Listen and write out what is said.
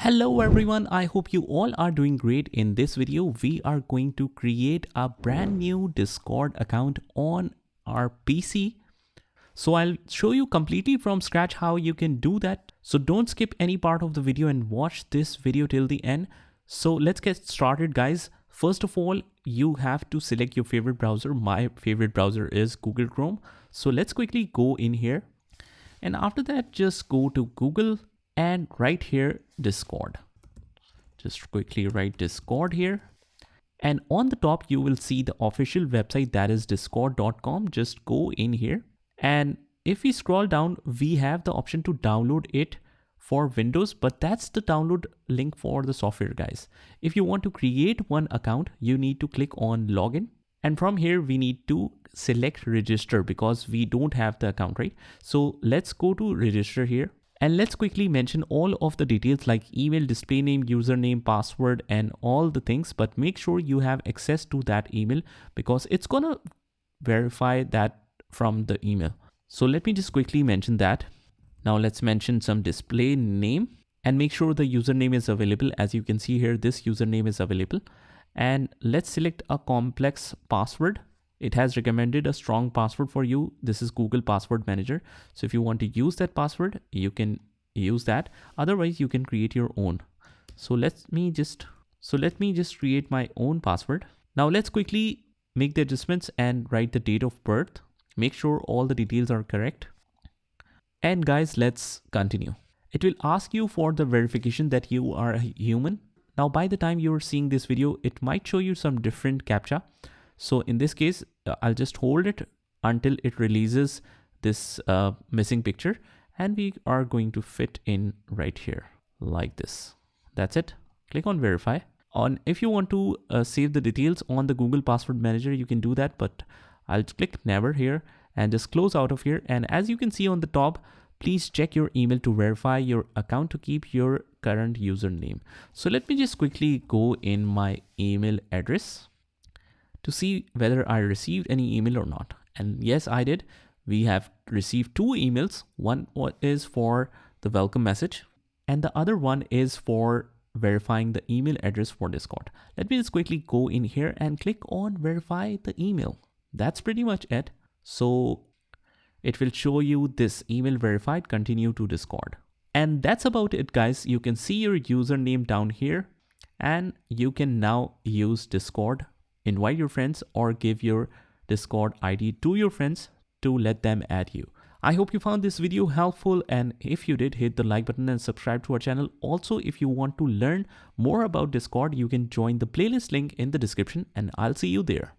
Hello everyone, I hope you all are doing great. In this video, we are going to create a brand new Discord account on our PC. So I'll show you completely from scratch how you can do that. So don't skip any part of the video and watch this video till the end. So let's get started, guys. First of all, you have to select your favorite browser. My favorite browser is Google Chrome. So let's quickly go in here. And after that, just go to Google and write here Discord. Just quickly write Discord here. And on the top, you will see the official website, that is discord.com. Just go in here. And if we scroll down, we have the option to download it for Windows, but that's the download link for the software, guys. If you want to create one account, you need to click on login. And from here, we need to select register because we don't have the account, right? So let's go to register here. And let's quickly mention all of the details like email, display name, username, password, and all the things. But make sure you have access to that email because it's gonna verify that from the email. So let me just quickly mention that. Now let's mention some display name and make sure the username is available. As you can see here, this username is available. And let's select a complex password. It has recommended a strong password for you. This is Google Password Manager. So if you want to use that password, you can use that. Otherwise, you can create your own. So let me just create my own password. Now let's quickly make the adjustments and write the date of birth. Make sure all the details are correct. And guys, let's continue. It will ask you for the verification that you are a human. Now, by the time you're seeing this video, it might show you some different CAPTCHA. So in this case, I'll just hold it until it releases this missing picture. And we are going to fit in right here like this. That's it. Click on verify. If you want to save the details on the Google Password Manager, you can do that. But I'll click never here and just close out of here. And as you can see on the top, please check your email to verify your account to keep your current username. So let me just quickly go in my email address to see whether I received any email or not. And yes, I did. We have received 2 emails. One is for the welcome message and the other one is for verifying the email address for Discord. Let me just quickly go in here and click on verify the email. That's pretty much it. So it will show you this email verified, continue to Discord. And that's about it, guys. You can see your username down here and you can now use Discord. Invite your friends or give your Discord ID to your friends to let them add you. I hope you found this video helpful, and if you did, hit the like button and subscribe to our channel. Also, if you want to learn more about Discord, you can join the playlist link in the description and I'll see you there.